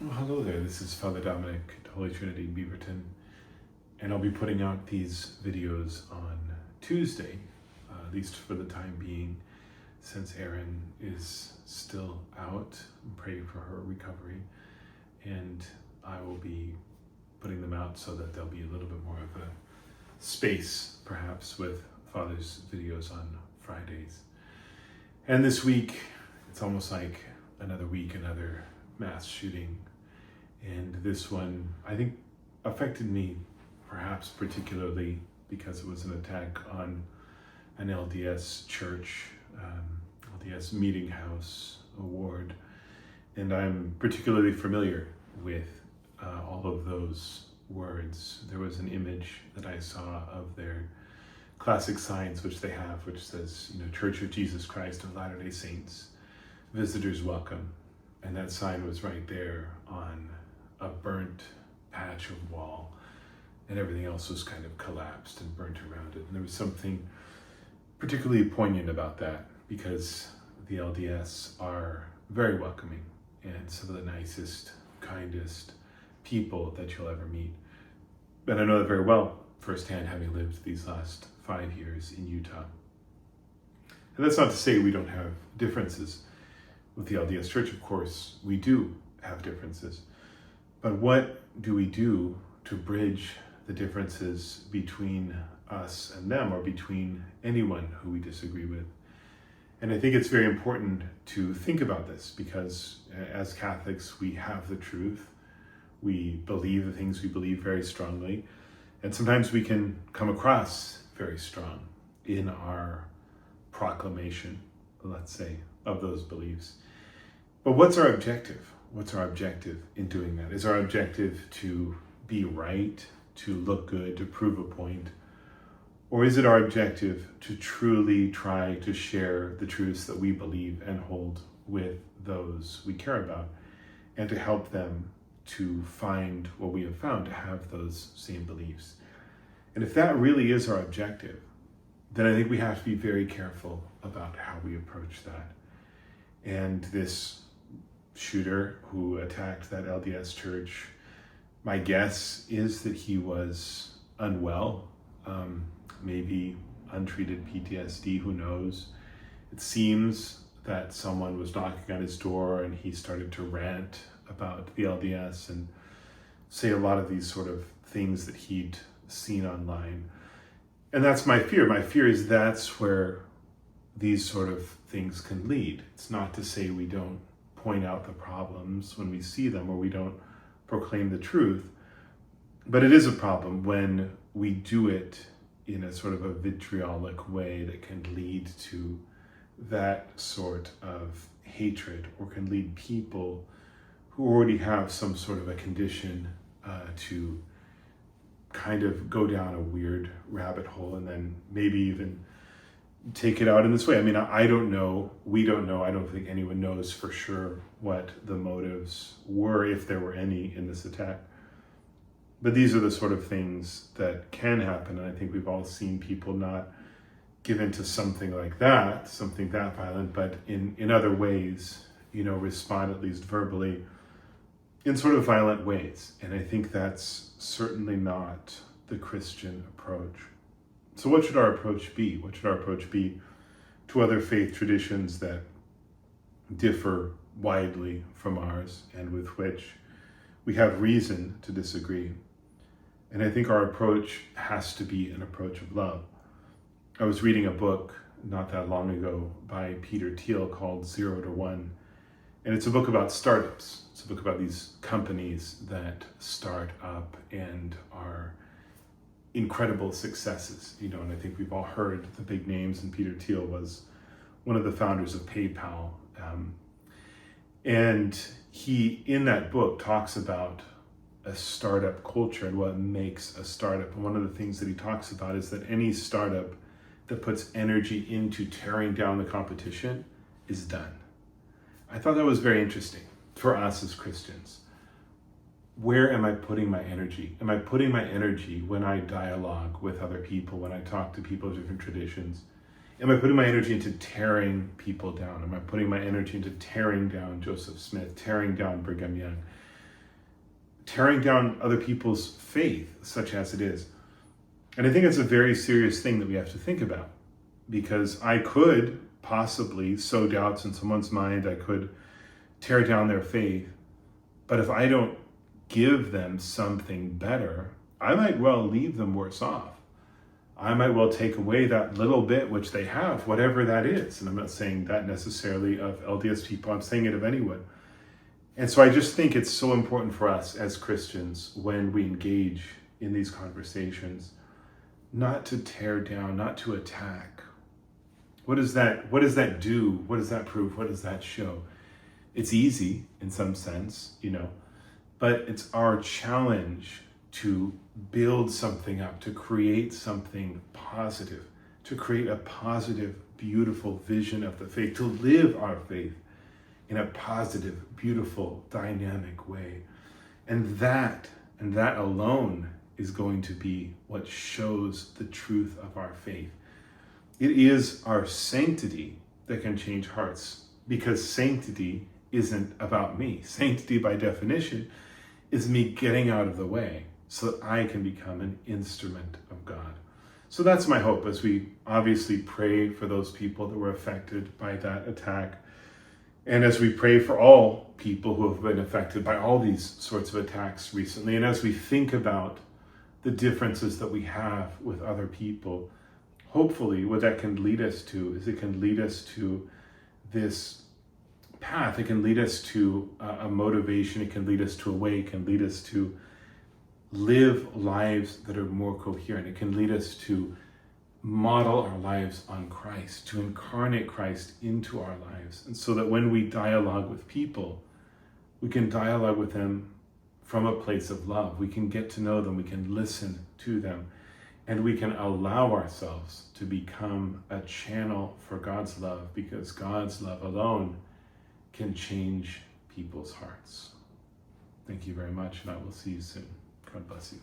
Well, hello there. This is Father Dominic at Holy Trinity, Beaverton, and I'll be putting out these videos on Tuesday, at least for the time being, since Erin is still out. I'm praying for her recovery, and I will be putting them out so that there'll be a little bit more of a space, perhaps, with Father's videos on Fridays. And this week, it's almost like another week, another mass shooting. And this one, I think, affected me perhaps particularly because it was an attack on an LDS church, LDS meeting house, a ward. And I'm particularly familiar with all of those words. There was an image that I saw of their classic signs, which they have, which says, Church of Jesus Christ of Latter-day Saints, visitors welcome. And that sign was right there on a burnt patch of wall, and everything else was kind of collapsed and burnt around it. And there was something particularly poignant about that, because the LDS are very welcoming and some of the nicest, kindest people that you'll ever meet. And I know that very well firsthand, having lived these last 5 years in Utah. And that's not to say we don't have differences with the LDS Church. Of course, we do have differences. But what do we do to bridge the differences between us and them, or between anyone who we disagree with? And I think it's very important to think about this, because as Catholics, we have the truth. We believe the things we believe very strongly. And sometimes we can come across very strong in our proclamation, let's say, of those beliefs. But what's our objective? What's our objective in doing that? Is our objective to be right, to look good, to prove a point? Or is it our objective to truly try to share the truths that we believe and hold with those we care about, and to help them to find what we have found, to have those same beliefs? And if that really is our objective, then I think we have to be very careful about how we approach that. And this shooter who attacked that LDS church, my guess is that he was unwell, maybe untreated PTSD, who knows. It seems that someone was knocking on his door and he started to rant about the LDS and say a lot of these sort of things that he'd seen online. And that's my fear. My fear is that's where these sort of things can lead. It's not to say we don't point out the problems when we see them, or we don't proclaim the truth, but it is a problem when we do it in a sort of a vitriolic way that can lead to that sort of hatred, or can lead people who already have some sort of a condition to kind of go down a weird rabbit hole, and then maybe even take it out in this way. I mean, I don't know. We don't know. I don't think anyone knows for sure what the motives were, if there were any, in this attack. But these are the sort of things that can happen. And I think we've all seen people not give into something like that, something that violent, but in other ways, respond, at least verbally, in sort of violent ways. And I think that's certainly not the Christian approach. So what should our approach be? What should our approach be to other faith traditions that differ widely from ours, and with which we have reason to disagree? And I think our approach has to be an approach of love. I was reading a book not that long ago by Peter Thiel called 0 to 1. And it's a book about startups. It's a book about these companies that start up and are incredible successes, and I think we've all heard the big names, and Peter Thiel was one of the founders of PayPal. And he, in that book, talks about a startup culture and what makes a startup. And one of the things that he talks about is that any startup that puts energy into tearing down the competition is done. I thought that was very interesting for us as Christians. Where am I putting my energy? Am I putting my energy when I dialogue with other people, when I talk to people of different traditions? Am I putting my energy into tearing people down? Am I putting my energy into tearing down Joseph Smith, tearing down Brigham Young? tearing down other people's faith, such as it is. And I think it's a very serious thing that we have to think about, because I could possibly sow doubts in someone's mind. I could tear down their faith. But if I don't give them something better, I might well leave them worse off. I might well take away that little bit which they have, whatever that is. And I'm not saying that necessarily of LDS people, I'm saying it of anyone. And so I just think it's so important for us as Christians, when we engage in these conversations, not to tear down, not to attack. What does that do? What does that prove? What does that show? It's easy in some sense, but it's our challenge to build something up, to create something positive, to create a positive, beautiful vision of the faith, to live our faith in a positive, beautiful, dynamic way. And that alone is going to be what shows the truth of our faith. It is our sanctity that can change hearts, because sanctity isn't about me. Sanctity, by definition, is me getting out of the way so that I can become an instrument of God. So that's my hope, as we obviously pray for those people that were affected by that attack. And as we pray for all people who have been affected by all these sorts of attacks recently, and as we think about the differences that we have with other people, hopefully what that can lead us to is it can lead us to this path. It can lead us to a motivation. It can lead us to a way. It can lead us to live lives that are more coherent. It can lead us to model our lives on Christ, to incarnate Christ into our lives. And so that when we dialogue with people, we can dialogue with them from a place of love. We can get to know them. We can listen to them. And we can allow ourselves to become a channel for God's love, because God's love alone can change people's hearts. Thank you very much, and I will see you soon. God bless you.